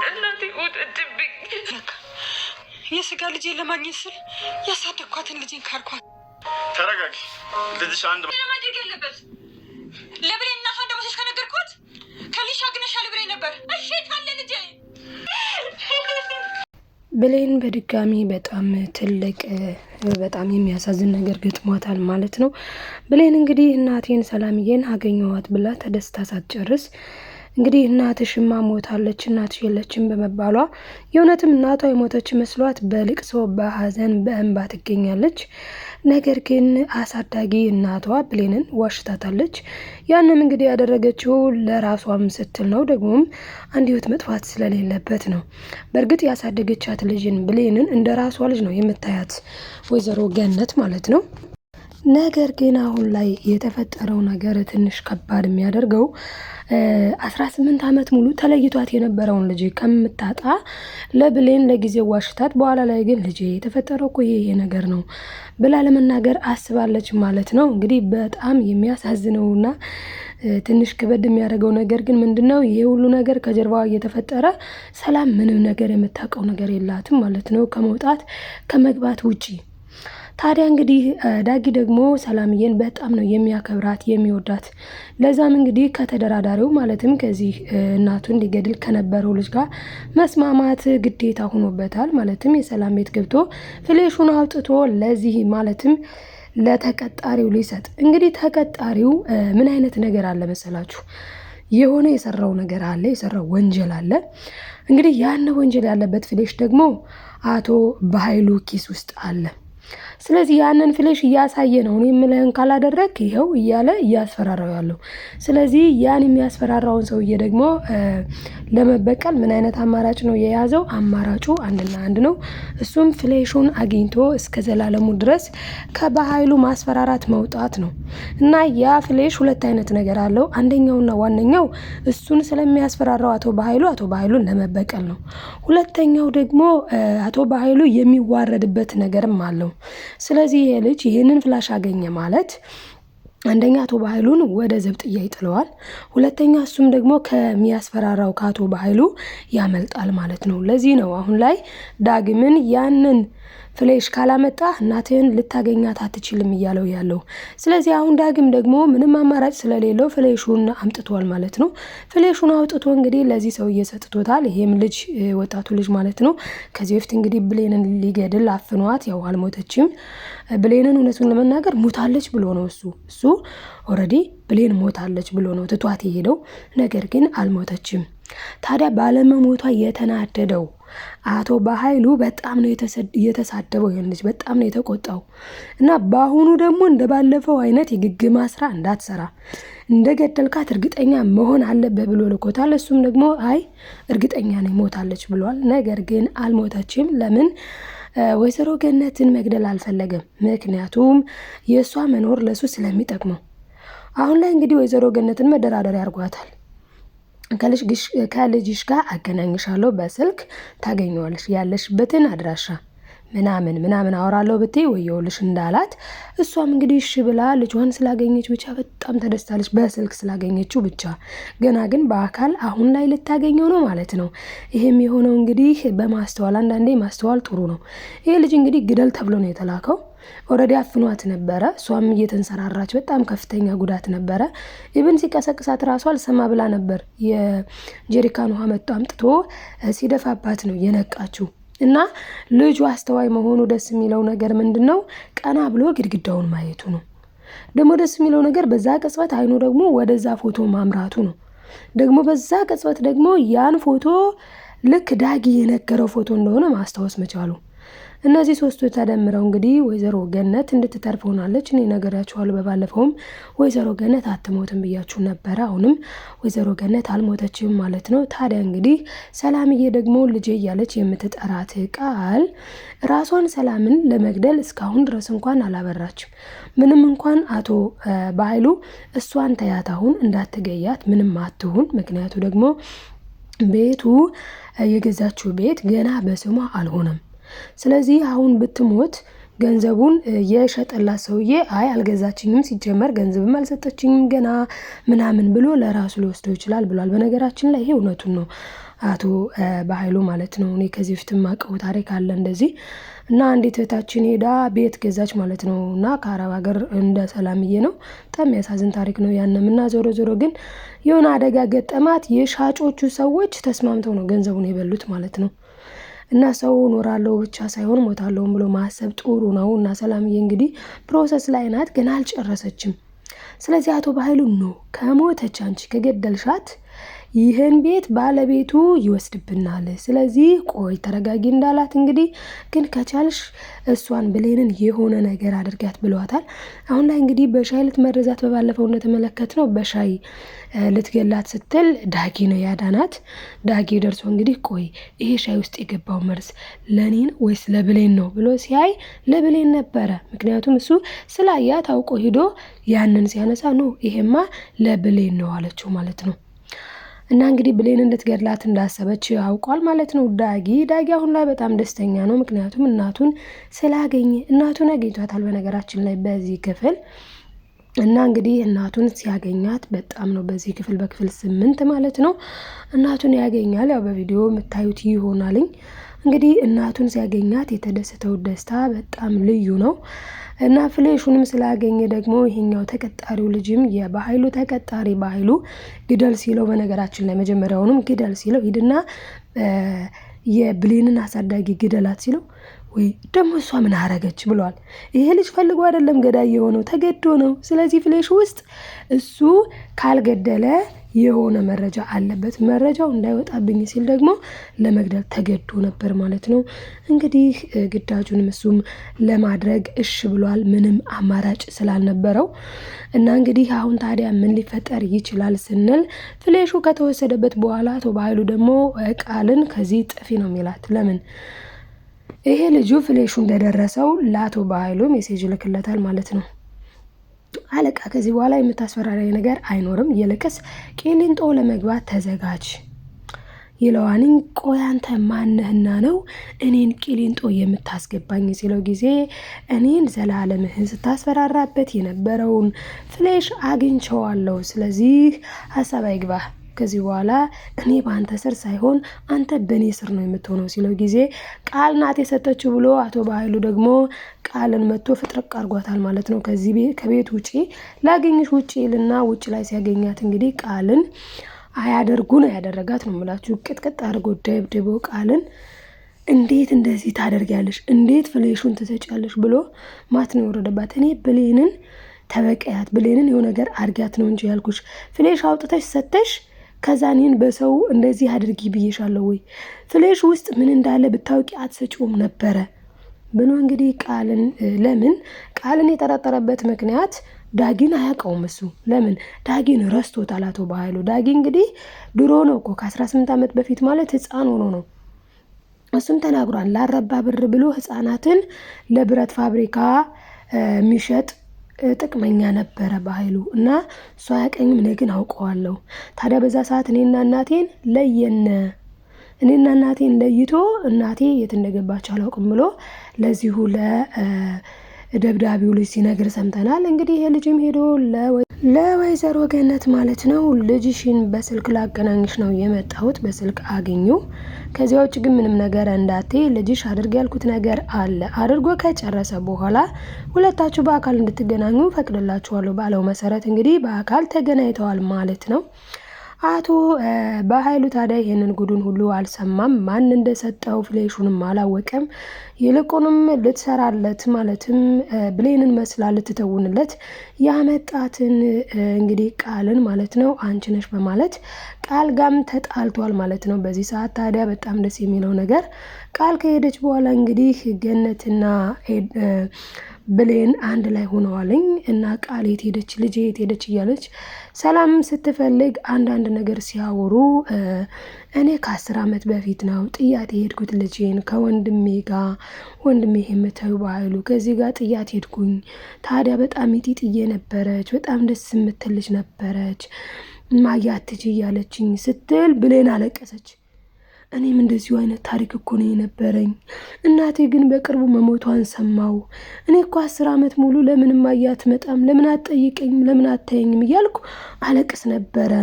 እናቴ ሞተችብኝ። የስጋ ልጄን ለማግኘት ስል ያሳደግኳትን ልጄን ካርኳት። ተረጋጊ። ልጅሽ አንድ ማድረግ ያለበት ለብሌን እናቷ እንደሞተች ከነገርኳት ከልሽ አግነሻል ብሬ ነበር። እሺ ካለ ልጄ ብሌን በድጋሚ በጣም ትልቅ በጣም የሚያሳዝን ነገር ገጥሟታል ማለት ነው። ብሌን እንግዲህ እናቴን ሰላምዬን አገኘኋት ብላ ተደስታ ሳትጨርስ እንግዲህ እናትሽማ ሞታለች፣ እናትሽ የለችም በመባሏ የእውነትም እናቷ የሞተች መስሏት በልቅሶ በሀዘን በእንባ ትገኛለች። ነገር ግን አሳዳጊ እናቷ ብሌንን ዋሽታታለች። ያንም እንግዲህ ያደረገችው ለራሷም ስትል ነው፣ ደግሞም አንድ ህይወት መጥፋት ስለሌለበት ነው። በእርግጥ ያሳደገቻት ልጅን ብሌንን እንደ ራሷ ልጅ ነው የምታያት ወይዘሮ ገነት ማለት ነው። ነገር ግን አሁን ላይ የተፈጠረው ነገር ትንሽ ከባድ የሚያደርገው 18 ዓመት ሙሉ ተለይቷት የነበረውን ልጅ ከምታጣ ለብሌን ለጊዜው ዋሽታት፣ በኋላ ላይ ግን ልጅ የተፈጠረው እኮ ይሄ ነገር ነው ብላ ለመናገር አስባለች ማለት ነው። እንግዲህ በጣም የሚያሳዝነውና ትንሽ ክበድ የሚያደርገው ነገር ግን ምንድነው? ይሄ ሁሉ ነገር ከጀርባዋ እየተፈጠረ ሰላም ምንም ነገር የምታውቀው ነገር የላትም ማለት ነው ከመውጣት ከመግባት ውጪ። ታዲያ እንግዲህ ዳጊ ደግሞ ሰላምዬን በጣም ነው የሚያከብራት የሚወዳት። ለዛም እንግዲህ ከተደራዳሪው ማለትም ከዚህ እናቱን ሊገድል ከነበረው ልጅ ጋር መስማማት ግዴታ ሆኖበታል። ማለትም የሰላም ቤት ገብቶ ፍሌሹን አውጥቶ ለዚህ ማለትም ለተቀጣሪው ሊሰጥ። እንግዲህ ተቀጣሪው ምን አይነት ነገር አለ መሰላችሁ? የሆነ የሰራው ነገር አለ፣ የሰራው ወንጀል አለ። እንግዲህ ያን ወንጀል ያለበት ፍሌሽ ደግሞ አቶ በኃይሉ ኪስ ውስጥ አለ። ስለዚህ ያንን ፍሌሽ እያሳየ ነው እኔ የምልህን ካላደረክ ይኸው እያለ እያስፈራራው ያለው። ስለዚህ ያን የሚያስፈራራውን ሰውዬ ደግሞ ለመበቀል ምን አይነት አማራጭ ነው የያዘው? አማራጩ አንድና አንድ ነው። እሱም ፍሌሹን አግኝቶ እስከ ዘላለሙ ድረስ ከበኃይሉ ማስፈራራት መውጣት ነው። እና ያ ፍሌሽ ሁለት አይነት ነገር አለው። አንደኛውና ዋነኛው እሱን ስለሚያስፈራራው አቶ በኃይሉን ለመበቀል ነው። ሁለተኛው ደግሞ አቶ በኃይሉ የሚዋረድበት ነገርም አለው። ስለዚህ ይሄ ልጅ ይህንን ፍላሽ አገኘ ማለት አንደኛ አቶ በኃይሉን ወደ ዘብጥያ ይጥለዋል፣ ሁለተኛ እሱም ደግሞ ከሚያስፈራራው ከአቶ በኃይሉ ያመልጣል ማለት ነው። ለዚህ ነው አሁን ላይ ዳግምን ያንን ፍሌሽ ካላመጣ እናትህን ልታገኛት አትችልም እያለው ያለው። ስለዚህ አሁን ዳግም ደግሞ ምንም አማራጭ ስለሌለው ፍሌሹን አምጥቷል ማለት ነው። ፍሌሹን አውጥቶ እንግዲህ ለዚህ ሰው እየሰጥቶታል። ይሄም ልጅ ወጣቱ ልጅ ማለት ነው። ከዚህ በፊት እንግዲህ ብሌንን ሊገድል አፍኗት፣ ያው አልሞተችም። ብሌንን እውነቱን ለመናገር ሞታለች ብሎ ነው እሱ ኦልሬዲ ብሌን ሞታለች ብሎ ነው ትቷት የሄደው። ነገር ግን አልሞተችም። ታዲያ ባለመሞቷ የተናደደው አቶ በኃይሉ በጣም ነው የተሳደበው። ይሄን ልጅ በጣም ነው የተቆጣው። እና በአሁኑ ደግሞ እንደባለፈው አይነት የግግማ ስራ እንዳትሰራ እንደገደልካት እርግጠኛ መሆን አለበት ብሎ ልኮታል። እሱም ደግሞ አይ እርግጠኛ ነኝ ሞታለች ብሏል። ነገር ግን አልሞተችም። ለምን? ወይዘሮ ገነትን መግደል አልፈለገም። ምክንያቱም የእሷ መኖር ለሱ ስለሚጠቅመው። አሁን ላይ እንግዲህ ወይዘሮ ገነትን መደራደሪያ አድርጓታል። ከልጅሽ ጋር አገናኝሻለሁ፣ በስልክ ታገኘዋለሽ፣ ያለሽበትን አድራሻ ምናምን አወራለሁ ብትይ ወየውልሽ እንዳላት፣ እሷም እንግዲህ እሺ ብላ ልጇን ስላገኘች ብቻ በጣም ተደስታለች፣ በስልክ ስላገኘችው ብቻ። ገና ግን በአካል አሁን ላይ ልታገኘው ነው ማለት ነው። ይሄም የሆነው እንግዲህ በማስተዋል፣ አንዳንዴ ማስተዋል ጥሩ ነው። ይሄ ልጅ እንግዲህ ግደል ተብሎ ነው የተላከው። ኦልሬዲ አፍኗት ነበረ። እሷም እየተንሰራራች በጣም ከፍተኛ ጉዳት ነበረ። ኢብን ሲቀሰቅሳት ራሷ አልሰማ ብላ ነበር። የጀሪካን ውሃ መጥቶ አምጥቶ ሲደፋባት ነው የነቃችው። እና ልጁ አስተዋይ መሆኑ ደስ የሚለው ነገር ምንድነው? ቀና ብሎ ግድግዳውን ማየቱ ነው። ደግሞ ደስ የሚለው ነገር በዛ ቅጽበት አይኑ ደግሞ ወደዛ ፎቶ ማምራቱ ነው። ደግሞ በዛ ቅጽበት ደግሞ ያን ፎቶ ልክ ዳጊ የነገረው ፎቶ እንደሆነ ማስታወስ መቻሉ። እነዚህ ሶስቱ ተደምረው እንግዲህ ወይዘሮ ገነት እንድትተርፍ ሆናለች። እኔ ነገራችኋለሁ በባለፈውም ወይዘሮ ገነት አትሞትም ብያችሁ ነበረ። አሁንም ወይዘሮ ገነት አልሞተችም ማለት ነው። ታዲያ እንግዲህ ሰላምዬ ደግሞ ልጄ እያለች የምትጠራት ቃል ራሷን ሰላምን ለመግደል እስካሁን ድረስ እንኳን አላበራችም። ምንም እንኳን አቶ በኃይሉ እሷን ተያት አሁን እንዳትገያት ምንም አትሁን፣ ምክንያቱ ደግሞ ቤቱ የገዛችው ቤት ገና በስሟ አልሆነም። ስለዚህ አሁን ብትሞት ገንዘቡን የሸጠላት ሰውዬ አይ አልገዛችኝም፣ ሲጀመር ገንዘብም አልሰጠችኝም ገና ምናምን ብሎ ለራሱ ሊወስደው ይችላል ብሏል። በነገራችን ላይ ይሄ እውነቱን ነው አቶ በኃይሉ ማለት ነው። እኔ ከዚህ በፊት የማውቀው ታሪክ አለ እንደዚህ እና አንዲት እህታችን ሄዳ ቤት ገዛች ማለት ነው እና ከአረብ ሀገር እንደ ሰላምዬ ነው። በጣም የሚያሳዝን ታሪክ ነው ያንም እና ዞሮ ዞሮ ግን የሆነ አደጋ ገጠማት። የሻጮቹ ሰዎች ተስማምተው ነው ገንዘቡን የበሉት ማለት ነው። እና ሰው ኖራለሁ ብቻ ሳይሆን ሞታለሁም ብሎ ማሰብ ጥሩ ነው። እና ሰላምዬ እንግዲህ ፕሮሰስ ላይ ናት፣ ግን አልጨረሰችም። ስለዚህ አቶ በኃይሉ ነው ከሞተች አንቺ ከገደልሻት ይህን ቤት ባለቤቱ ይወስድብናል። ስለዚህ ቆይ ተረጋጊ እንዳላት እንግዲህ ግን ከቻልሽ እሷን ብሌንን የሆነ ነገር አድርጋት ብለዋታል። አሁን ላይ እንግዲህ በሻይ ልትመርዛት በባለፈው እንደተመለከት ነው በሻይ ልትገላት ስትል ዳጊ ነው ያዳናት። ዳጊ ደርሶ እንግዲህ ቆይ ይሄ ሻይ ውስጥ የገባው መርዝ ለኔን ወይስ ለብሌን ነው ብሎ ሲያይ ለብሌን ነበረ። ምክንያቱም እሱ ስላያት አውቆ ሂዶ ያንን ሲያነሳ ነው ይሄማ ለብሌን ነው አለችው ማለት ነው። እና እንግዲህ ብሌን እንድትገድላት እንዳሰበች አውቋል ማለት ነው ዳጊ አሁን ላይ በጣም ደስተኛ ነው። ምክንያቱም እናቱን ስላገኘ እናቱን አግኝቷታል በነገራችን ላይ በዚህ ክፍል እና እንግዲህ እናቱን ሲያገኛት በጣም ነው በዚህ ክፍል በክፍል 8 ማለት ነው እናቱን ያገኛል። ያው በቪዲዮ የምታዩት ይሆናልኝ። እንግዲህ እናቱን ሲያገኛት የተደሰተው ደስታ በጣም ልዩ ነው። እና ፍሌሹንም ስላገኘ ደግሞ ይሄኛው ተቀጣሪው ልጅም የበኃይሉ ተቀጣሪ በኃይሉ ግደል ሲለው በነገራችን ላይ መጀመሪያውንም ግደል ሲለው ሂድና የብሌንን አሳዳጊ ግደላት ሲለው ወይ ደግሞ እሷ ምን አረገች ብሏል። ይሄ ልጅ ፈልጎ አይደለም ገዳይ የሆነው ተገዶ ነው። ስለዚህ ፍሌሽ ውስጥ እሱ ካልገደለ የሆነ መረጃ አለበት፣ መረጃው እንዳይወጣብኝ ሲል ደግሞ ለመግደል ተገዶ ነበር ማለት ነው። እንግዲህ ግዳጁንም እሱም ለማድረግ እሺ ብሏል፣ ምንም አማራጭ ስላልነበረው እና እንግዲህ አሁን ታዲያ ምን ሊፈጠር ይችላል ስንል ፍሌሹ ከተወሰደበት በኋላ አቶ በኃይሉ ደግሞ ቃልን ከዚህ ጥፊ ነው የሚላት። ለምን ይሄ ልጁ ፍሌሹ እንደደረሰው ለአቶ በኃይሉ ሜሴጅ ልክለታል ማለት ነው። አለቃ ከዚህ በኋላ የምታስፈራራኝ ነገር አይኖርም፣ ይልቅስ ቂሊንጦ ለመግባት ተዘጋጅ ይለዋል። ቆይ አንተ ማነህና ነው እኔን ቂሊንጦ የምታስገባኝ ሲለው ጊዜ እኔን ዘላለምህን ስታስፈራራበት የነበረውን ፍሌሽ አግኝቼዋለሁ፣ ስለዚህ ሀሳብ አይግባህ፣ ከዚህ በኋላ እኔ በአንተ ስር ሳይሆን አንተ በእኔ ስር ነው የምትሆነው ሲለው ጊዜ ቃል ናት የሰጠችው ብሎ አቶ በኃይሉ ደግሞ ቃልን መጥቶ ፍጥረቅ አድርጓታል ማለት ነው። ከቤት ውጪ ላገኝሽ ውጪ ልና ውጪ ላይ ሲያገኛት እንግዲህ ቃልን አያደርጉ ነው ያደረጋት ነው የምላችሁ። ቅጥቅጥ አድርጎ ደብድቦ ቃልን እንዴት እንደዚህ ታደርጊያለሽ? እንዴት ፍሌሹን ትሰጫለሽ? ብሎ ማት ነው የወረደባት። እኔ ብሌንን ተበቀያት፣ ብሌንን የሆነ ነገር አድርጊያት ነው እንጂ ያልኩሽ ፍሌሽ አውጥተሽ ሰተሽ ከዛ እኔን በሰው እንደዚህ አድርጊ ብዬሻለሁ ወይ? ፍሌሽ ውስጥ ምን እንዳለ ብታውቂ አትሰጪውም ነበረ ብሎ እንግዲህ ቃልን ለምን ቃልን የጠረጠረበት ምክንያት ዳጊን አያውቀውም እሱ። ለምን ዳጊን ረስቶታል አቶ በኃይሉ። ዳጊ እንግዲህ ድሮ ነው እኮ ከ18 ዓመት በፊት ማለት ህፃን ሆኖ ነው እሱም ተናግሯል። ላረባ ብር ብሎ ህፃናትን ለብረት ፋብሪካ የሚሸጥ ጥቅመኛ ነበረ በኃይሉ እና እሷ ያቀኝም እኔ ግን አውቀዋለሁ። ታዲያ በዛ ሰዓት እኔና እናቴን ለየነ። እኔና እናቴን ለይቶ እናቴ የት እንደገባች አላውቅም ብሎ ለዚሁ ለደብዳቤው ልጅ ሲነግር ሰምተናል። እንግዲህ ይሄ ልጅም ሄዶ ለወይዘሮ ገነት ማለት ነው ልጅሽን በስልክ ላገናኝሽ ነው የመጣሁት፣ በስልክ አገኙ። ከዚያ ውጭ ግን ምንም ነገር እንዳትይ፣ ልጅሽ አድርግ ያልኩት ነገር አለ። አድርጎ ከጨረሰ በኋላ ሁለታችሁ በአካል እንድትገናኙ ፈቅድላችኋለሁ ባለው መሰረት እንግዲህ በአካል ተገናኝተዋል ማለት ነው። አቶ በኃይሉ ታዲያ ይሄንን ጉዱን ሁሉ አልሰማም። ማን እንደሰጠው ፍሌሹንም አላወቀም። ይልቁንም ልትሰራለት ማለትም ብሌንን መስላ ልትተውንለት ያመጣትን እንግዲህ ቃልን ማለት ነው አንቺ ነሽ በማለት ቃል ጋም ተጣልቷል ማለት ነው። በዚህ ሰዓት ታዲያ በጣም ደስ የሚለው ነገር ቃል ከሄደች በኋላ እንግዲህ ገነትና ብሌን አንድ ላይ ሆነዋልኝ እና ቃል የት ሄደች ልጄ የት ሄደች እያለች ሰላም ስትፈልግ አንዳንድ ነገር ሲያወሩ እኔ ከ10 ዓመት በፊት ነው ጥያት ሄድኩት ልጄን ከወንድሜ ጋር ወንድሜ የምታዩ በኃይሉ ከዚህ ጋር ጥያት ሄድኩኝ። ታዲያ በጣም ይጢጥዬ ነበረች፣ በጣም ደስ የምትል ልጅ ነበረች፣ ማያትጅ እያለችኝ ስትል ብሌን አለቀሰች። እኔም እንደዚሁ አይነት ታሪክ እኮ ነው የነበረኝ። እናቴ ግን በቅርቡ መሞቷን ሰማው። እኔ እኮ 10 ዓመት ሙሉ ለምንም አትመጣም፣ ለምን አትጠይቀኝም፣ ለምን አታየኝም እያልኩ አለቅስ ነበረ።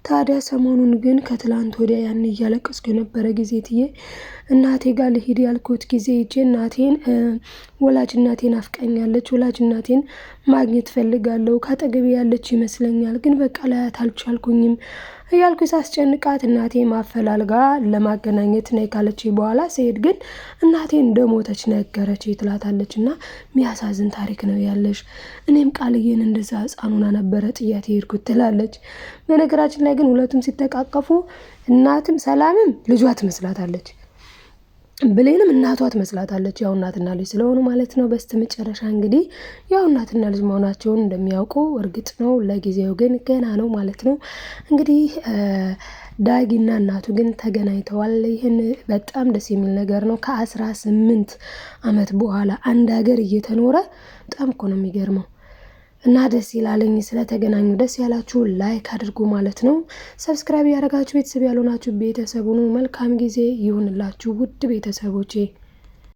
ታዲያ ሰሞኑን ግን ከትላንት ወዲያ ያን እያለቀስኩ የነበረ ጊዜ ትዬ እናቴ ጋር ልሂድ ያልኩት ጊዜ ሂጄ እናቴን ወላጅ እናቴን አፍቃኛለች፣ ወላጅ እናቴን ማግኘት ፈልጋለሁ፣ ካጠገቤ ያለች ይመስለኛል፣ ግን በቃ ላያት አልቻልኩኝም እያልኩ ሳስጨንቃት እናቴ ማፈላልጋ ለማገናኘት ነይ ካለች በኋላ ስሄድ ግን እናቴ እንደሞተች ነገረች ትላታለች። እና የሚያሳዝን ታሪክ ነው ያለሽ። እኔም ቃልዬን እንደዛ ህፃኑና ነበረ ጥያት ሄድኩት ትላለች። በነገራችን ላይ ግን ሁለቱም ሲተቃቀፉ እናትም ሰላምም ልጇ ትመስላታለች፣ ብሌንም እናቷ ትመስላታለች። ያው እናትና ልጅ ስለሆኑ ማለት ነው። በስተመጨረሻ እንግዲህ ያው እናትና ልጅ መሆናቸውን እንደሚያውቁ እርግጥ ነው። ለጊዜው ግን ገና ነው ማለት ነው። እንግዲህ ዳጊና እናቱ ግን ተገናኝተዋል። ይህን በጣም ደስ የሚል ነገር ነው። ከ18 ዓመት በኋላ አንድ ሀገር እየተኖረ በጣም እኮ ነው የሚገርመው። እና ደስ ይላለኝ። ስለተገናኙ ደስ ያላችሁ ላይክ አድርጉ ማለት ነው። ሰብስክራይብ ያደረጋችሁ ቤተሰብ ያልሆናችሁ ቤተሰብ ሁኑ። መልካም ጊዜ ይሁንላችሁ ውድ ቤተሰቦቼ።